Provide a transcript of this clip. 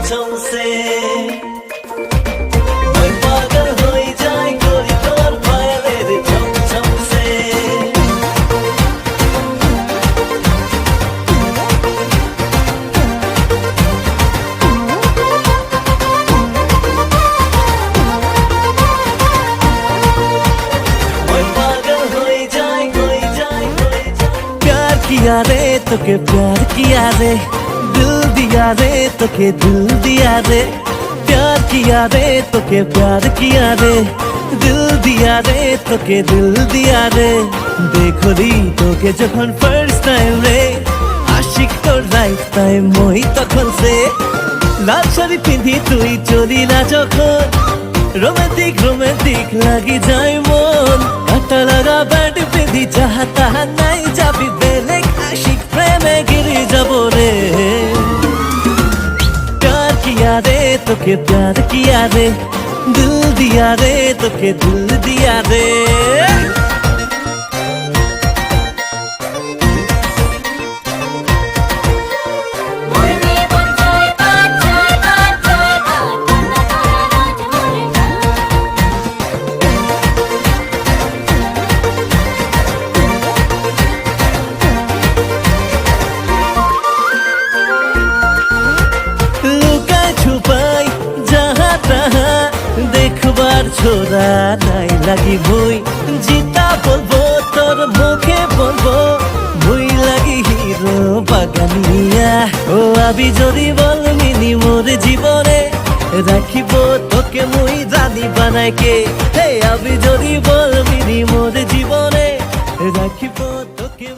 ছমছম সে मैं पागल हो जाए गोरी तोर पायलेर ছমছম সে मैं पागल हो जाए प्यार किया रे तोके प्यार किया रे दिल दिया रे तोके दिल दिया रे प्यार किया रे तोके प्यार किया रे दिल दिया रे तोके दिल दिया रे देखो री तोके যখন ফার্স্ট টাইম রে আশিক তোর লাইফ টাইম মই তখন সে লাল শাড়ি পিন্ধি তুই চলি না যখন রোমান্টিক রোমান্টিক লাগি যায় মন কাটা লাগা ব্যান্ড পিন্ধি চাহতা নাই যাবি বেলেগ আশিক প্রেমে গিরি যাব রে प्यार किया रे तोके प्यार किया रे दिल दिया रे तोके दिल दिया रे देखबार छोरा নাই লাগি ভুই জিতা বলবো তোর মুখে বলবো ভুই লাগি হিরো বাগানিয়া ও আবি যদি বলমিনি মোর জীবনে রাখিব তোকে মুই জানি বানাইকে হে আবি যদি বলমিনি মোর জীবনে রাখিব তোকে